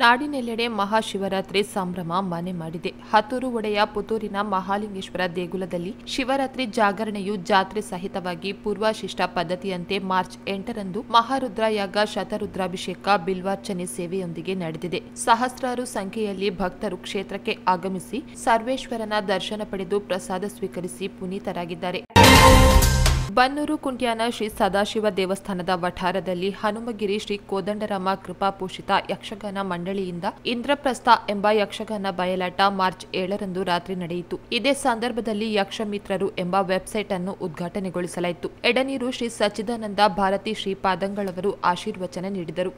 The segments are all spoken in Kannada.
ನಾಡಿನೆಲ್ಲೆಡೆ ಮಹಾಶಿವರಾತ್ರಿ ಸಂಭ್ರಮ ಮನೆ ಮಾಡಿದೆ. ಹತ್ತೂರು ಒಡೆಯ ಪುತ್ತೂರಿನ ಮಹಾಲಿಂಗೇಶ್ವರ ದೇಗುಲದಲ್ಲಿ ಶಿವರಾತ್ರಿ ಜಾಗರಣೆಯು ಜಾತ್ರೆ ಸಹಿತವಾಗಿ ಪೂರ್ವಶಿಷ್ಟ ಪದ್ಧತಿಯಂತೆ ಮಾರ್ಚ್ 8ರಂದು ಮಹಾರುದ್ರಯಾಗ, ಶತರುದ್ರಾಭಿಷೇಕ, ಬಿಲ್ವಾರ್ಚನೆ ಸೇವೆಯೊಂದಿಗೆ ನಡೆದಿದೆ. ಸಹಸ್ರಾರು ಸಂಖ್ಯೆಯಲ್ಲಿ ಭಕ್ತರು ಕ್ಷೇತ್ರಕ್ಕೆ ಆಗಮಿಸಿ ಸರ್ವೇಶ್ವರನ ದರ್ಶನ ಪಡೆದು ಪ್ರಸಾದ ಸ್ವೀಕರಿಸಿ ಪುನೀತರಾಗಿದ್ದಾರೆ. ಬನ್ನೂರು ಕುಂಟ್ಯಾನ ಶ್ರೀ ಸದಾಶಿವ ದೇವಸ್ಥಾನದ ವಠಾರದಲ್ಲಿ ಹನುಮಗಿರಿ ಶ್ರೀ ಕೋದಂಡರಾಮ ಕೃಪಾಪೋಷಿತ ಯಕ್ಷಗಾನ ಮಂಡಳಿಯಿಂದ ಇಂದ್ರಪ್ರಸ್ಥ ಎಂಬ ಯಕ್ಷಗಾನ ಬಯಲಾಟ ಮಾರ್ಚ್ 7ರಂದು ರಾತ್ರಿ ನಡೆಯಿತು. ಇದೇ ಸಂದರ್ಭದಲ್ಲಿ ಯಕ್ಷಮಿತ್ರರು ಎಂಬ ವೆಬ್ಸೈಟ್ ಅನ್ನು ಉದ್ಘಾಟನೆಗೊಳಿಸಲಾಯಿತು. ಎಡನೀರು ಶ್ರೀ ಸಚ್ಚಿದಾನಂದ ಭಾರತಿ ಶ್ರೀಪಾದಂಗಳವರು ಆಶೀರ್ವಚನ ನೀಡಿದರು.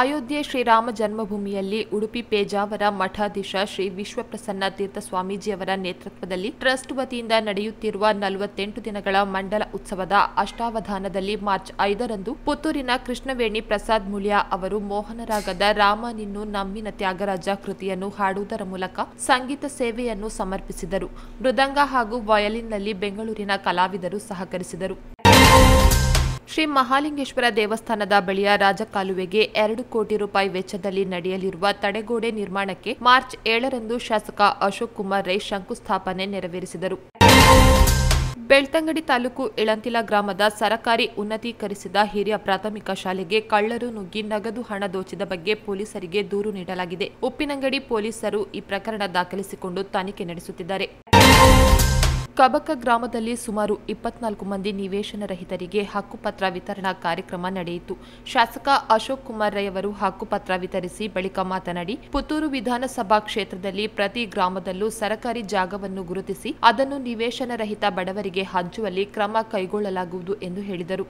ಅಯೋಧ್ಯೆ ಶ್ರೀರಾಮ ಜನ್ಮಭೂಮಿಯಲ್ಲಿ ಉಡುಪಿ ಪೇಜಾವರ ಮಠಾಧೀಶ ಶ್ರೀ ವಿಶ್ವಪ್ರಸನ್ನ ತೀರ್ಥ ಸ್ವಾಮೀಜಿಯವರ ನೇತೃತ್ವದಲ್ಲಿ ಟ್ರಸ್ಟ್ ವತಿಯಿಂದ ನಡೆಯುತ್ತಿರುವ 48 ದಿನಗಳ ಮಂಡಲ ಉತ್ಸವದ ಅಷ್ಟಾವಧಾನದಲ್ಲಿ ಮಾರ್ಚ್ 5ರಂದು ಪುತ್ತೂರಿನ ಕೃಷ್ಣವೇಣಿ ಪ್ರಸಾದ್ ಮುಳ್ಯ ಅವರು ಮೋಹನರಾಗದ ರಾಮ ನಿನ್ನು ನಮ್ಮಿನ ತ್ಯಾಗರಾಜ ಕೃತಿಯನ್ನು ಹಾಡುವುದರ ಮೂಲಕ ಸಂಗೀತ ಸೇವೆಯನ್ನು ಸಮರ್ಪಿಸಿದರು. ಮೃದಂಗ ಹಾಗೂ ವಯಲಿನ್ನಲ್ಲಿ ಬೆಂಗಳೂರಿನ ಕಲಾವಿದರು ಸಹಕರಿಸಿದರು. ಶ್ರೀ ಮಹಾಲಿಂಗೇಶ್ವರ ದೇವಸ್ಥಾನದ ಬಳಿಯ ರಾಜಕಾಲುವೆಗೆ 2 ಕೋಟಿ ರೂಪಾಯಿ ವೆಚ್ಚದಲ್ಲಿ ನಡೆಯಲಿರುವ ತಡೆಗೋಡೆ ನಿರ್ಮಾಣಕ್ಕೆ ಮಾರ್ಚ್ 7ರಂದು ಶಾಸಕ ಅಶೋಕ್ ಕುಮಾರ್ ರೈ ಶಂಕುಸ್ಥಾಪನೆ ನೆರವೇರಿಸಿದರು. ಬೆಳ್ತಂಗಡಿ ತಾಲೂಕು ಇಳಂತಿಲ ಗ್ರಾಮದ ಸರಕಾರಿ ಉನ್ನತೀಕರಿಸಿದ ಹಿರಿಯ ಪ್ರಾಥಮಿಕ ಶಾಲೆಗೆ ಕಳ್ಳರು ನುಗ್ಗಿ ನಗದು ಹಣ ದೋಚಿದ ಬಗ್ಗೆ ಪೊಲೀಸರಿಗೆ ದೂರು ನೀಡಲಾಗಿದೆ. ಉಪ್ಪಿನಂಗಡಿ ಪೊಲೀಸರು ಈ ಪ್ರಕರಣ ದಾಖಲಿಸಿಕೊಂಡು ತನಿಖೆ ನಡೆಸುತ್ತಿದ್ದಾರೆ. ಕಬಕ ಗ್ರಾಮದಲ್ಲಿ ಸುಮಾರು 24 ಮಂದಿ ನಿವೇಶನ ರಹಿತರಿಗೆ ಹಕ್ಕುಪತ್ರ ವಿತರಣಾ ಕಾರ್ಯಕ್ರಮ ನಡೆಯಿತು. ಶಾಸಕ ಅಶೋಕ್ ಕುಮಾರ್ ರೈ ಅವರು ಹಕ್ಕುಪತ್ರ ವಿತರಿಸಿ ಬಳಿಕ ಮಾತನಾಡಿ, ಪುತ್ತೂರು ವಿಧಾನಸಭಾ ಕ್ಷೇತ್ರದಲ್ಲಿ ಪ್ರತಿ ಗ್ರಾಮದಲ್ಲೂ ಸರಕಾರಿ ಜಾಗವನ್ನು ಗುರುತಿಸಿ ಅದನ್ನು ನಿವೇಶನ ರಹಿತ ಬಡವರಿಗೆ ಹಂಚುವಲ್ಲಿ ಕ್ರಮ ಕೈಗೊಳ್ಳಲಾಗುವುದು ಎಂದು ಹೇಳಿದರು.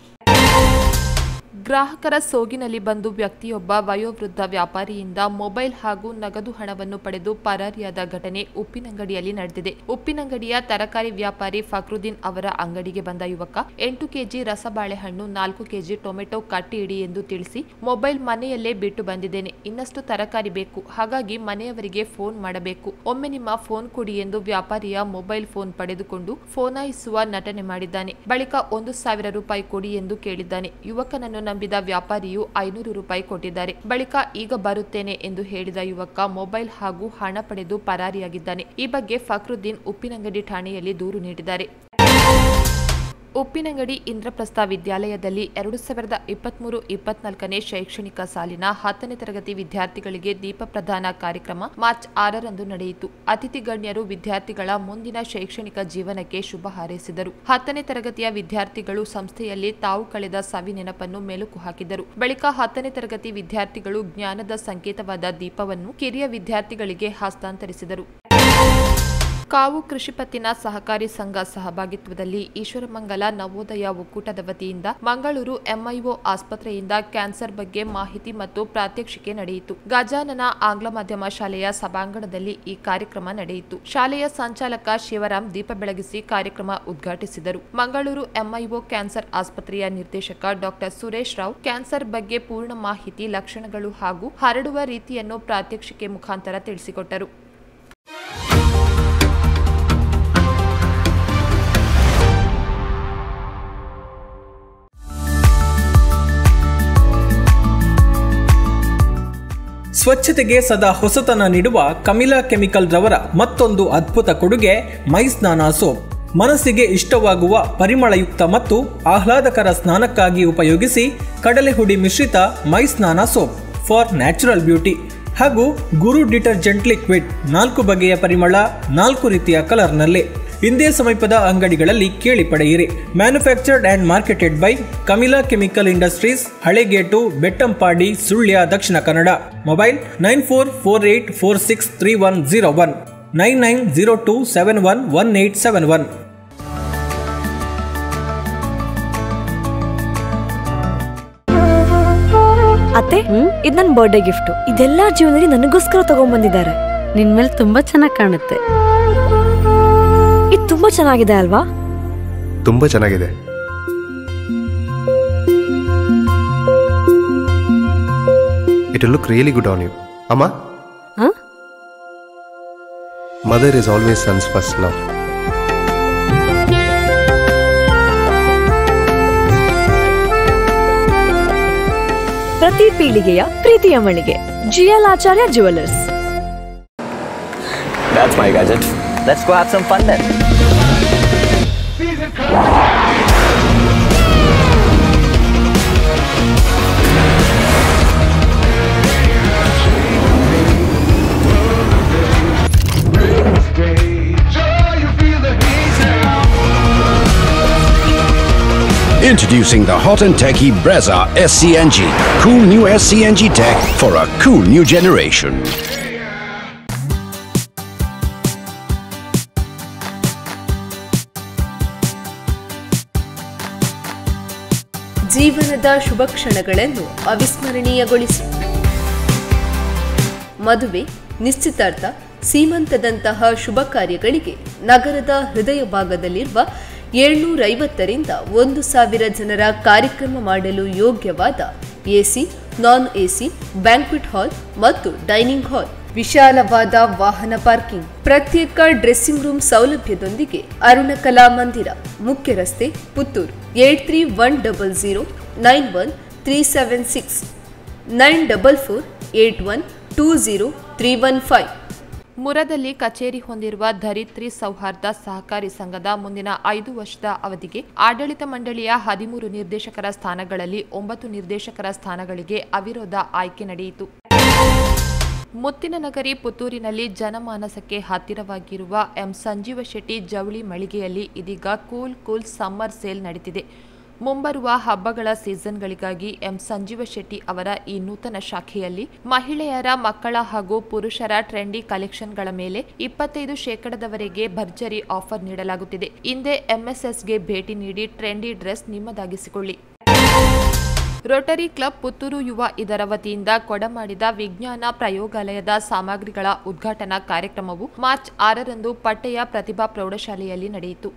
ಗ್ರಾಹಕರ ಸೋಗಿನಲ್ಲಿ ಬಂದು ವ್ಯಕ್ತಿಯೊಬ್ಬ ವಯೋವೃದ್ಧ ವ್ಯಾಪಾರಿಯಿಂದ ಮೊಬೈಲ್ ಹಾಗೂ ನಗದು ಹಣವನ್ನು ಪಡೆದು ಪರಾರಿಯಾದ ಘಟನೆ ಉಪ್ಪಿನಂಗಡಿಯಲ್ಲಿ ನಡೆದಿದೆ. ಉಪ್ಪಿನಂಗಡಿಯ ತರಕಾರಿ ವ್ಯಾಪಾರಿ ಫಕ್ರುದ್ದೀನ್ ಅವರ ಅಂಗಡಿಗೆ ಬಂದ ಯುವಕ 8 ಕೆಜಿ ರಸಬಾಳೆಹಣ್ಣು, 4 ಕೆಜಿ ಟೊಮೆಟೊ ಕಟ್ಟಿ ಇಡಿ ಎಂದು ತಿಳಿಸಿ, ಮೊಬೈಲ್ ಮನೆಯಲ್ಲೇ ಬಿಟ್ಟು ಬಂದಿದ್ದೇನೆ, ಇನ್ನಷ್ಟು ತರಕಾರಿ ಬೇಕು, ಹಾಗಾಗಿ ಮನೆಯವರಿಗೆ ಫೋನ್ ಮಾಡಬೇಕು, ಒಮ್ಮೆ ನಿಮ್ಮ ಫೋನ್ ಕೊಡಿ ಎಂದು ವ್ಯಾಪಾರಿಯ ಮೊಬೈಲ್ ಫೋನ್ ಪಡೆದುಕೊಂಡು ಫೋನಾಯಿಸುವ ನಟನೆ ಮಾಡಿದ್ದಾನೆ. ಬಳಿಕ 1,000 ರೂಪಾಯಿ ಕೊಡಿ ಎಂದು ಕೇಳಿದ್ದಾನೆ. ಯುವಕನನ್ನು ನಂಬಿದ ವ್ಯಾಪಾರಿಯು 500 ರೂಪಾಯಿ ಕೊಟ್ಟಿದ್ದಾರೆ. ಬಳಿಕ ಈಗ ಬರುತ್ತೇನೆ ಎಂದು ಹೇಳಿದ ಯುವಕ ಮೊಬೈಲ್ ಹಾಗೂ ಹಣ ಪಡೆದು ಪರಾರಿಯಾಗಿದ್ದಾನೆ. ಈ ಬಗ್ಗೆ ಫಕ್ರುದ್ದೀನ್ ಉಪ್ಪಿನಂಗಡಿ ಠಾಣೆಯಲ್ಲಿ ದೂರು ನೀಡಿದ್ದಾರೆ. ಉಪ್ಪಿನಂಗಡಿ ಇಂದ್ರಪ್ರಸ್ಥ ವಿದ್ಯಾಲಯದಲ್ಲಿ 2023-24ನೇ ಶೈಕ್ಷಣಿಕ ಸಾಲಿನ 10ನೇ ತರಗತಿ ವಿದ್ಯಾರ್ಥಿಗಳಿಗೆ ದೀಪ ಪ್ರದಾನ ಕಾರ್ಯಕ್ರಮ ಮಾರ್ಚ್ 6ರಂದು ನಡೆಯಿತು. ಅತಿಥಿ ಗಣ್ಯರು ವಿದ್ಯಾರ್ಥಿಗಳ ಮುಂದಿನ ಶೈಕ್ಷಣಿಕ ಜೀವನಕ್ಕೆ ಶುಭ ಹಾರೈಸಿದರು. 10ನೇ ತರಗತಿಯ ವಿದ್ಯಾರ್ಥಿಗಳು ಸಂಸ್ಥೆಯಲ್ಲಿ ತಾವು ಕಳೆದ ಸವಿ ನೆನಪನ್ನು ಮೆಲುಕು ಹಾಕಿದರು. ಬಳಿಕ 10ನೇ ತರಗತಿ ವಿದ್ಯಾರ್ಥಿಗಳು ಜ್ಞಾನದ ಸಂಕೇತವಾದ ದೀಪವನ್ನು ಕಿರಿಯ ವಿದ್ಯಾರ್ಥಿಗಳಿಗೆ ಹಸ್ತಾಂತರಿಸಿದರು. ಕಾವು ಕೃಷಿ ಪತ್ತಿನ ಸಹಕಾರಿ ಸಂಘ ಸಹಭಾಗಿತ್ವದಲ್ಲಿ ಈಶ್ವರಮಂಗಲ ನವೋದಯ ಒಕ್ಕೂಟದ ವತಿಯಿಂದ ಮಂಗಳೂರು ಎಂಐಒ ಆಸ್ಪತ್ರೆಯಿಂದ ಕ್ಯಾನ್ಸರ್ ಬಗ್ಗೆ ಮಾಹಿತಿ ಮತ್ತು ಪ್ರಾತ್ಯಕ್ಷಿಕೆ ನಡೆಯಿತು. ಗಜಾನನ ಆಂಗ್ಲ ಮಾಧ್ಯಮ ಶಾಲೆಯ ಸಭಾಂಗಣದಲ್ಲಿ ಈ ಕಾರ್ಯಕ್ರಮ ನಡೆಯಿತು. ಶಾಲೆಯ ಸಂಚಾಲಕ ಶಿವರಾಮ್ ದೀಪ ಬೆಳಗಿಸಿ ಕಾರ್ಯಕ್ರಮ ಉದ್ಘಾಟಿಸಿದರು. ಮಂಗಳೂರು ಎಂಐಒ ಕ್ಯಾನ್ಸರ್ ಆಸ್ಪತ್ರೆಯ ನಿರ್ದೇಶಕ ಡಾಕ್ಟರ್ ಸುರೇಶ್ ರಾವ್ ಕ್ಯಾನ್ಸರ್ ಬಗ್ಗೆ ಪೂರ್ಣ ಮಾಹಿತಿ, ಲಕ್ಷಣಗಳು ಹಾಗೂ ಹರಡುವ ರೀತಿಯನ್ನು ಪ್ರಾತ್ಯಕ್ಷಿಕೆ ಮುಖಾಂತರ ತಿಳಿಸಿಕೊಟ್ಟರು. ಸ್ವಚ್ಛತೆಗೆ ಸದಾ ಹೊಸತನ ನೀಡುವ ಕಮಿಲಾ ಕೆಮಿಕಲ್ ರವರ ಮತ್ತೊಂದು ಅದ್ಭುತ ಕೊಡುಗೆ ಮೈ ಸ್ನಾನ ಸೋಪ್. ಮನಸ್ಸಿಗೆ ಇಷ್ಟವಾಗುವ ಪರಿಮಳಯುಕ್ತ ಮತ್ತು ಆಹ್ಲಾದಕರ ಸ್ನಾನಕ್ಕಾಗಿ ಉಪಯೋಗಿಸಿ ಕಡಲೆ ಹುಡಿ ಮಿಶ್ರಿತ ಮೈ ಸ್ನಾನ ಸೋಪ್ ಫಾರ್ ನ್ಯಾಚುರಲ್ ಬ್ಯೂಟಿ ಹಾಗೂ ಗುರು ಡಿಟರ್ಜೆಂಟ್ ಲಿಕ್ವಿಡ್ 4 ಬಗೆಯ ಪರಿಮಳ, 4 ರೀತಿಯ ಕಲರ್ನಲ್ಲಿ. ಇಂದೇ ಸಮೀಪದ ಅಂಗಡಿಗಳಲ್ಲಿ ಕೇಳಿ ಪಡೆಯಿರಿ. Manufactured and marketed by Kamila chemical industries, Halegate, Bettampady, Sullia, Dakshina Kannada. Mobile 9448463101, 9902711871. ಅತ್ತೆ, ಇದು ನನ್ನ ಬರ್ಡೇ ಗಿಫ್ಟ್. ಇದೆಲ್ಲ ಜೀವನದಲ್ಲಿ ನನಗೋಸ್ಕರ ತಗೊಂಡ್ಬಂದಿದ್ದಾರೆ. ನಿನ್ ಮೇಲೆ ತುಂಬಾ ಚೆನ್ನಾಗಿ ಕಾಣುತ್ತೆ. ಇದು ತುಂಬಾ ಚೆನ್ನಾಗಿದೆ ಅಲ್ವಾ? ತುಂಬಾ ಚೆನ್ನಾಗಿದೆ. It will look really good on you. Amma? Huh? Mother is always son's first love. ಪ್ರತಿ ಪೀಳಿಗೆಯ ಪ್ರೀತಿಯ ಮಳಿಗೆ. GL Acharya Jewelers. That's my gadget. Let's go have some fun then. Introducing the hot and techy Brezza SCNG. Cool new SCNG tech for a cool new generation. ಜೀವನದ ಶುಭ ಕ್ಷಣಗಳನ್ನು ಅವಿಸ್ಮರಣೀಯಗೊಳಿಸಿ. ಮದುವೆ, ನಿಶ್ಚಿತಾರ್ಥ, ಸೀಮಂತದಂತಹ ಶುಭ ಕಾರ್ಯಗಳಿಗೆ ನಗರದ ಹೃದಯ ಭಾಗದಲ್ಲಿರುವ 750ರಿಂದ 1000 ಜನರ ಕಾರ್ಯಕ್ರಮ ಮಾಡಲು ಯೋಗ್ಯವಾದ ಎಸಿ, ನಾನ್ ಎಸಿ, ಬ್ಯಾಂಕ್ವೆಟ್ ಹಾಲ್ ಮತ್ತು ಡೈನಿಂಗ್ ಹಾಲ್, ವಿಶಾಲವಾದ ವಾಹನ ಪಾರ್ಕಿಂಗ್, ಪ್ರತ್ಯೇಕ ಡ್ರೆಸ್ಸಿಂಗ್ ರೂಮ್ ಸೌಲಭ್ಯದೊಂದಿಗೆ ಅರುಣ ಕಲಾ ಮಂದಿರ, ಮುಖ್ಯ ರಸ್ತೆ, ಪುತ್ತೂರು. 8310091376 9448120315. ಮುರದಲ್ಲಿ ಕಚೇರಿ ಹೊಂದಿರುವ ಧರಿತ್ರಿ ಸೌಹಾರ್ದ ಸಹಕಾರಿ ಸಂಘದ ಮುಂದಿನ 5 ವರ್ಷದ ಅವಧಿಗೆ ಆಡಳಿತ ಮಂಡಳಿಯ 13 ನಿರ್ದೇಶಕರ ಸ್ಥಾನಗಳಲ್ಲಿ 9 ನಿರ್ದೇಶಕರ ಸ್ಥಾನಗಳಿಗೆ ಅವಿರೋಧ ಆಯ್ಕೆ ನಡೆಯಿತು. ಮುತ್ತಿನನಗರಿ ಪುತ್ತೂರಿನಲ್ಲಿ ಜನಮಾನಸಕ್ಕೆ ಹತ್ತಿರವಾಗಿರುವ ಎಂ ಸಂಜೀವ ಶೆಟ್ಟಿ ಜವಳಿ ಮಳಿಗೆಯಲ್ಲಿ ಇದೀಗ ಕೂಲ್ ಸಮ್ಮರ್ ಸೇಲ್ ನಡೆದಿದೆ. ಮುಂಬರುವ ಹಬ್ಬಗಳ ಸೀಸನ್ಗಳಿಗಾಗಿ ಎಂ ಸಂಜೀವ ಶೆಟ್ಟಿ ಅವರ ಈ ನೂತನ ಶಾಖೆಯಲ್ಲಿ ಮಹಿಳೆಯರ, ಮಕ್ಕಳ ಹಾಗೂ ಪುರುಷರ ಟ್ರೆಂಡಿ ಕಲೆಕ್ಷನ್ಗಳ ಮೇಲೆ 25% ಭರ್ಜರಿ ಆಫರ್ ನೀಡಲಾಗುತ್ತಿದೆ. ಹಿಂದೆ ಎಂಎಸ್ಎಸ್ಗೆ ಭೇಟಿ ನೀಡಿ ಟ್ರೆಂಡಿ ಡ್ರೆಸ್ ನಿಮ್ಮದಾಗಿಸಿಕೊಳ್ಳಿ. ರೋಟರಿ ಕ್ಲಬ್ ಪುತ್ತೂರು ಯುವ ಇದರ ವತಿಯಿಂದ ಕೊಡಮಾಡಿದ ವಿಜ್ಞಾನ ಪ್ರಯೋಗಾಲಯದ ಸಾಮಗ್ರಿಗಳ ಉದ್ಘಾಟನಾ ಕಾರ್ಯಕ್ರಮವು ಮಾರ್ಚ್ 6ರಂದು ಪಟ್ಟೆಯ ಪ್ರತಿಭಾ ಪ್ರೌಢಶಾಲೆಯಲ್ಲಿ ನಡೆಯಿತು.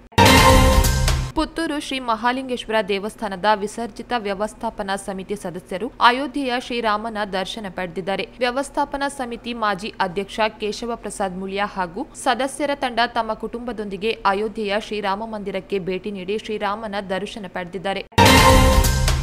ಪುತ್ತೂರು ಶ್ರೀ ಮಹಾಲಿಂಗೇಶ್ವರ ದೇವಸ್ಥಾನದ ವಿಸರ್ಜಿತ ವ್ಯವಸ್ಥಾಪನಾ ಸಮಿತಿ ಸದಸ್ಯರು ಅಯೋಧ್ಯೆಯ ಶ್ರೀರಾಮನ ದರ್ಶನ ಪಡೆದಿದ್ದಾರೆ. ವ್ಯವಸ್ಥಾಪನಾ ಸಮಿತಿ ಮಾಜಿ ಅಧ್ಯಕ್ಷ ಕೇಶವ ಪ್ರಸಾದ್ ಮುಳಿಯಾ ಹಾಗೂ ಸದಸ್ಯರ ತಂಡ ತಮ್ಮ ಕುಟುಂಬದೊಂದಿಗೆ ಅಯೋಧ್ಯೆಯ ಶ್ರೀರಾಮ ಮಂದಿರಕ್ಕೆ ಭೇಟಿ ನೀಡಿ ಶ್ರೀರಾಮನ ದರ್ಶನ ಪಡೆದಿದ್ದಾರೆ.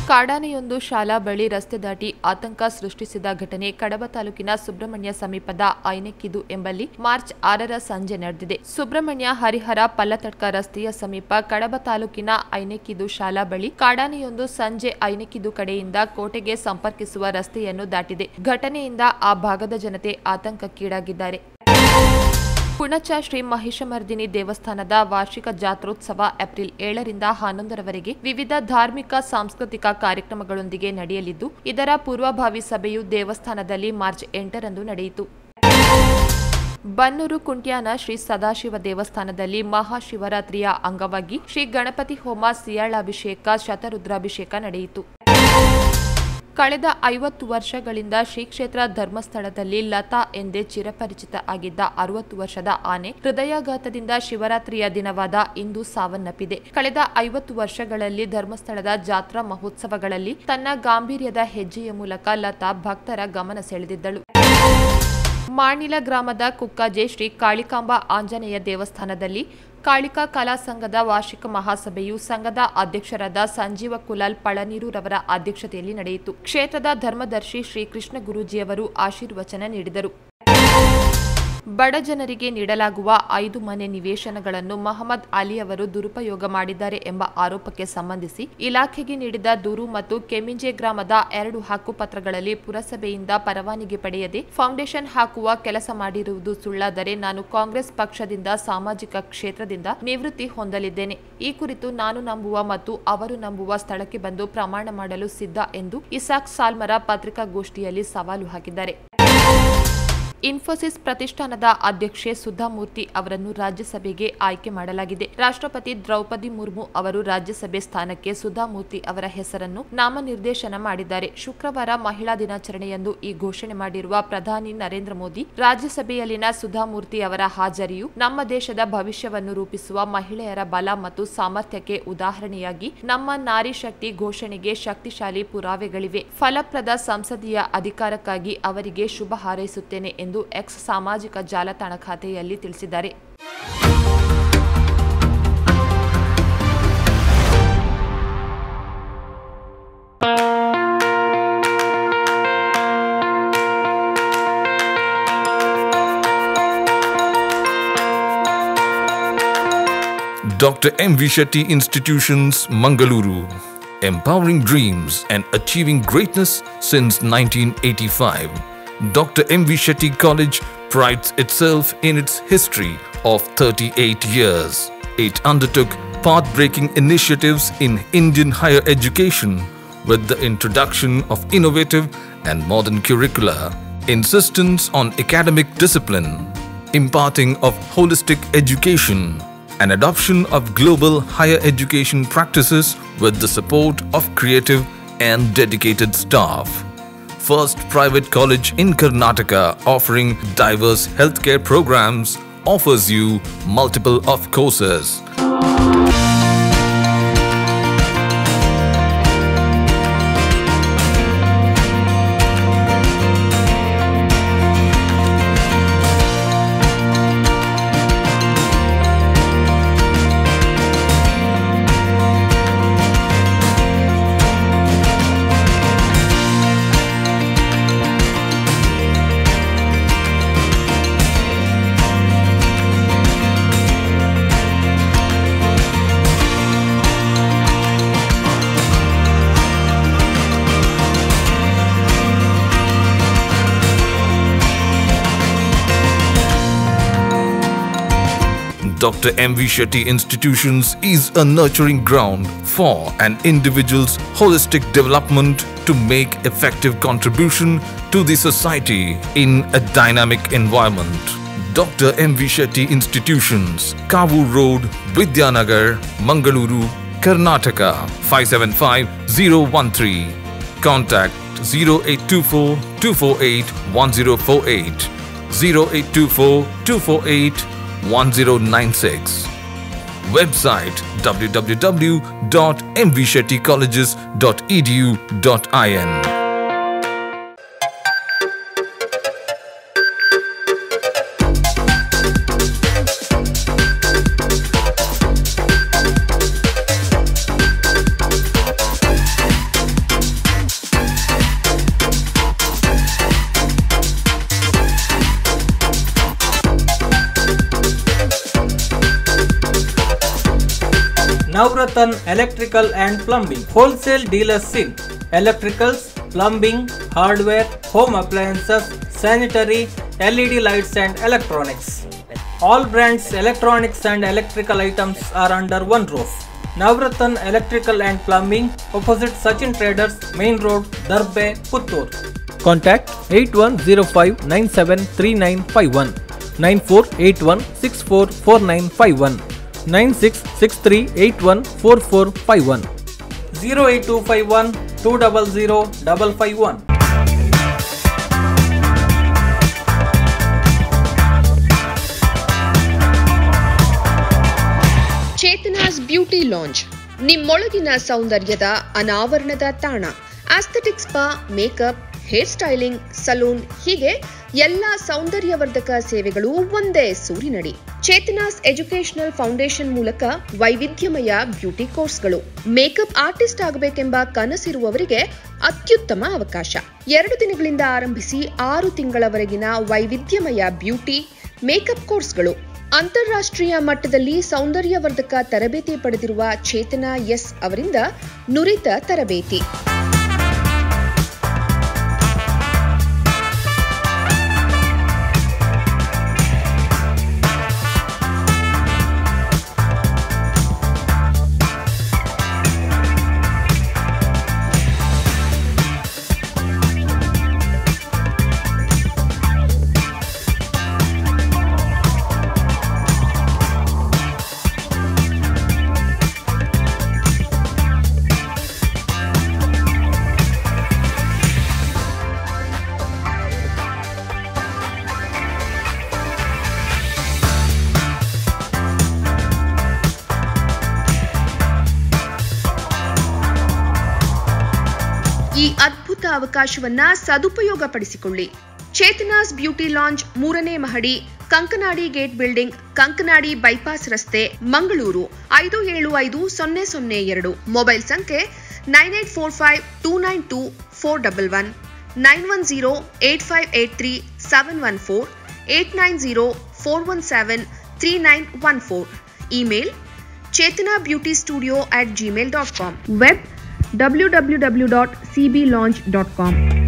ಕಾಡಾನೆಯೊಂದು ಶಾಲಾ ಬಳಿ ರಸ್ತೆ ದಾಟಿ ಆತಂಕ ಸೃಷ್ಟಿಸಿದ ಘಟನೆ ಕಡಬ ತಾಲೂಕಿನ ಸುಬ್ರಹ್ಮಣ್ಯ ಸಮೀಪದ ಐನೆಕ್ಕಿದು ಎಂಬಲ್ಲಿ ಮಾರ್ಚ್ 6ರ ಸಂಜೆ ನಡೆದಿದೆ. ಸುಬ್ರಹ್ಮಣ್ಯ ಹರಿಹರ ಪಲ್ಲತಡ್ಕ ರಸ್ತೆಯ ಸಮೀಪ ಕಡಬ ತಾಲೂಕಿನ ಐನೆಕ್ಕಿದು ಶಾಲಾ ಬಳಿ ಕಾಡಾನೆಯೊಂದು ಸಂಜೆ ಐನೆಕ್ಕಿದು ಕಡೆಯಿಂದ ಕೋಟೆಗೆ ಸಂಪರ್ಕಿಸುವ ರಸ್ತೆಯನ್ನು ದಾಟಿದೆ. ಘಟನೆಯಿಂದ ಆ ಭಾಗದ ಜನತೆ ಆತಂಕಕ್ಕೀಡಾಗಿದ್ದಾರೆ. ಪುಣಚ ಶ್ರೀ ಮಹಿಷಮರ್ದಿನಿ ದೇವಸ್ಥಾನದ ವಾರ್ಷಿಕ ಜಾತ್ರೋತ್ಸವ ಏಪ್ರಿಲ್ 7ರಿಂದ 11ರವರೆಗೆ ವಿವಿಧ ಧಾರ್ಮಿಕ ಸಾಂಸ್ಕೃತಿಕ ಕಾರ್ಯಕ್ರಮಗಳೊಂದಿಗೆ ನಡೆಯಲಿದ್ದು, ಇದರ ಪೂರ್ವಭಾವಿ ಸಭೆಯು ದೇವಸ್ಥಾನದಲ್ಲಿ ಮಾರ್ಚ್ 8ರಂದು ನಡೆಯಿತು. ಬನ್ನೂರು ಕುಂಟ್ಯಾನ ಶ್ರೀ ಸದಾಶಿವ ದೇವಸ್ಥಾನದಲ್ಲಿ ಮಹಾಶಿವರಾತ್ರಿಯ ಅಂಗವಾಗಿ ಶ್ರೀ ಗಣಪತಿ ಹೋಮ, ಸಿಯಾಳಾಭಿಷೇಕ, ಶತರುದ್ರಾಭಿಷೇಕ ನಡೆಯಿತು. ಕಳೆದ 50 ವರ್ಷಗಳಿಂದ ಶ್ರೀ ಕ್ಷೇತ್ರ ಧರ್ಮಸ್ಥಳದಲ್ಲಿ ಲತಾ ಎಂದೇ ಚಿರಪರಿಚಿತ ಆಗಿದ್ದ 60 ವರ್ಷದ ಆನೆ ಹೃದಯಾಘಾತದಿಂದ ಶಿವರಾತ್ರಿಯ ದಿನವಾದ ಇಂದು ಸಾವನ್ನಪ್ಪಿದೆ. ಕಳೆದ 50 ವರ್ಷಗಳಲ್ಲಿ ಧರ್ಮಸ್ಥಳದ ಜಾತ್ರಾ ಮಹೋತ್ಸವಗಳಲ್ಲಿ ತನ್ನ ಗಾಂಭೀರ್ಯದ ಹೆಜ್ಜೆಯ ಮೂಲಕ ಲತಾ ಭಕ್ತರ ಗಮನ ಸೆಳೆದಿದ್ದಳು. ಮಾಣಿಲ ಗ್ರಾಮದ ಕುಕ್ಕಾಜೆ ಶ್ರೀ ಕಾಳಿಕಾಂಬಾ ಆಂಜನೇಯ ದೇವಸ್ಥಾನದಲ್ಲಿ ಕಾಳಿಕಾ ಕಲಾ ಸಂಘದ ವಾರ್ಷಿಕ ಮಹಾಸಭೆಯು ಸಂಘದ ಅಧ್ಯಕ್ಷರಾದ ಸಂಜೀವ ಕುಲಾಲ್ ಪಳನೀರುರವರ ಅಧ್ಯಕ್ಷತೆಯಲ್ಲಿ ನಡೆಯಿತು. ಕ್ಷೇತ್ರದ ಧರ್ಮದರ್ಶಿ ಶ್ರೀ ಕೃಷ್ಣ ಗುರೂಜಿಯವರು ಆಶೀರ್ವಚನ ನೀಡಿದರು. ಬಡ ಜನರಿಗೆ ನೀಡಲಾಗುವ 5 ಮನೆ ನಿವೇಶನಗಳನ್ನು ಮಹಮ್ಮದ್ ಅಲಿ ಅವರು ದುರುಪಯೋಗ ಮಾಡಿದ್ದಾರೆ ಎಂಬ ಆರೋಪಕ್ಕೆ ಸಂಬಂಧಿಸಿ ಇಲಾಖೆಗೆ ನೀಡಿದ ದೂರು ಮತ್ತು ಕೆಮ್ಮಿಂಜೆ ಗ್ರಾಮದ 2 ಹಕ್ಕುಪತ್ರಗಳಲ್ಲಿ ಪುರಸಭೆಯಿಂದ ಪರವಾನಗಿ ಪಡೆಯದೆ ಫೌಂಡೇಶನ್ ಹಾಕುವ ಕೆಲಸ ಮಾಡಿರುವುದು ಸುಳ್ಳಾದರೆ ನಾನು ಕಾಂಗ್ರೆಸ್ ಪಕ್ಷದಿಂದ ಸಾಮಾಜಿಕ ಕ್ಷೇತ್ರದಿಂದ ನಿವೃತ್ತಿ ಹೊಂದಲಿದ್ದೇನೆ. ಈ ಕುರಿತು ನಾನು ನಂಬುವ ಮತ್ತು ಅವರು ನಂಬುವ ಸ್ಥಳಕ್ಕೆ ಬಂದು ಪ್ರಮಾಣ ಮಾಡಲು ಸಿದ್ಧ ಎಂದು ಇಸಾಕ್ ಸಾಲ್ಮರ ಪತ್ರಿಕಾಗೋಷ್ಠಿಯಲ್ಲಿ ಸವಾಲು ಹಾಕಿದ್ದಾರೆ. ಇನ್ಫೋಸಿಸ್ ಪ್ರತಿಷ್ಠಾನದ ಅಧ್ಯಕ್ಷೆ ಸುಧಾಮೂರ್ತಿ ಅವರನ್ನು ರಾಜ್ಯಸಭೆಗೆ ಆಯ್ಕೆ ಮಾಡಲಾಗಿದೆ. ರಾಷ್ಟ್ರಪತಿ ದ್ರೌಪದಿ ಮುರ್ಮು ಅವರು ರಾಜ್ಯಸಭೆ ಸ್ಥಾನಕ್ಕೆ ಸುಧಾಮೂರ್ತಿ ಅವರ ಹೆಸರನ್ನು ನಾಮನಿರ್ದೇಶನ ಮಾಡಿದ್ದಾರೆ. ಶುಕ್ರವಾರ ಮಹಿಳಾ ದಿನಾಚರಣೆಯಂದು ಈ ಘೋಷಣೆ ಮಾಡಿರುವ ಪ್ರಧಾನಿ ನರೇಂದ್ರ ಮೋದಿ, ರಾಜ್ಯಸಭೆಯಲ್ಲಿನ ಸುಧಾಮೂರ್ತಿ ಅವರ ಹಾಜರಿಯು ನಮ್ಮ ದೇಶದ ಭವಿಷ್ಯವನ್ನು ರೂಪಿಸುವ ಮಹಿಳೆಯರ ಬಲ ಮತ್ತು ಸಾಮರ್ಥ್ಯಕ್ಕೆ ಉದಾಹರಣೆಯಾಗಿ ನಮ್ಮ ನಾರಿ ಶಕ್ತಿ ಘೋಷಣೆಗೆ ಶಕ್ತಿಶಾಲಿ ಪುರಾವೆಗಳಿವೆ. ಫಲಪ್ರದ ಸಂಸದೀಯ ಅಧಿಕಾರಕ್ಕಾಗಿ ಅವರಿಗೆ ಶುಭ ಹಾರೈಸುತ್ತೇನೆ ಎಂದು ಎಕ್ಸ್ ಸಾಮಾಜಿಕ ಜಾಲತಾಣ ಖಾತೆಯಲ್ಲಿ ತಿಳಿಸಿದ್ದಾರೆ. Dr. M. V. Shetty Institutions, Mangaluru. Empowering dreams and achieving greatness since 1985. Dr. M. V. Shetty College prides itself in its history of 38 years. It undertook path-breaking initiatives in Indian higher education with the introduction of innovative and modern curricula, insistence on academic discipline, imparting of holistic education, and adoption of global higher education practices with the support of creative and dedicated staff. First private college in Karnataka offering diverse healthcare programs, offers you multiple of courses. Dr. M. V. Shetty Institutions is a nurturing ground for an individual's holistic development to make effective contribution to the society in a dynamic environment. Dr. M. V. Shetty Institutions, Kavu Road, Vidyanagar, Mangaluru, Karnataka, 575013. Contact 0824 248 1048, 0824 248 1096. Website www.mvshettycolleges.edu.in. Navratan Electrical and Plumbing, wholesale dealers in electricals, plumbing, hardware, home appliances, sanitary, LED lights and electronics. All brands electronics and electrical items are under one roof. Navratan Electrical and Plumbing, opposite Sachin Traders, Main Road, Darbe, Puttur. Contact 8105973951, 9481644951. 9663814451, 08251 200 551. Chetana's beauty lounge, ನಿಮ್ಮೊಳಗಿನ ಸೌಂದರ್ಯದ ಅನಾವರಣದ ತಾಣ. Aesthetic spa, makeup, hair styling, salon ಹೀಗೆ ಎಲ್ಲ ಸೌಂದರ್ಯವರ್ಧಕ ಸೇವೆಗಳು ಒಂದೇ ಸೂರಿನಡಿ. ಚೇತನಾಸ್ ಎಜುಕೇಶನಲ್ ಫೌಂಡೇಶನ್ ಮೂಲಕ ವೈವಿಧ್ಯಮಯ ಬ್ಯೂಟಿ ಕೋರ್ಸ್ಗಳು. ಮೇಕಪ್ ಆರ್ಟಿಸ್ಟ್ ಆಗಬೇಕೆಂಬ ಕನಸಿರುವವರಿಗೆ ಅತ್ಯುತ್ತಮ ಅವಕಾಶ. 2 ದಿನಗಳಿಂದ ಆರಂಭಿಸಿ 6 ತಿಂಗಳವರೆಗಿನ ವೈವಿಧ್ಯಮಯ ಬ್ಯೂಟಿ ಮೇಕಪ್ ಕೋರ್ಸ್ಗಳು. ಅಂತಾರಾಷ್ಟ್ರೀಯ ಮಟ್ಟದಲ್ಲಿ ಸೌಂದರ್ಯವರ್ಧಕ ತರಬೇತಿ ಪಡೆದಿರುವ ಚೇತನಾ ಎಸ್ ಅವರಿಂದ ನುರಿತ ತರಬೇತಿ. ಈ ಅದ್ಭುತ ಅವಕಾಶವನ್ನ ಸದುಪಯೋಗಪಡಿಸಿಕೊಳ್ಳಿ. ಚೇತನಾಸ್ ಬ್ಯೂಟಿ ಲಾಂಜ್ 3ನೇ ಮಹಡಿ, Kankanadi gate building, Kankanadi bypass ರಸ್ತೆ, ಮಂಗಳೂರು 575002. ಮೊಬೈಲ್ ಸಂಖ್ಯೆ 9845292411, 9108583714, 89041739114. Email chetanabeautystudio@gmail.com. Web www.cblaunch.com.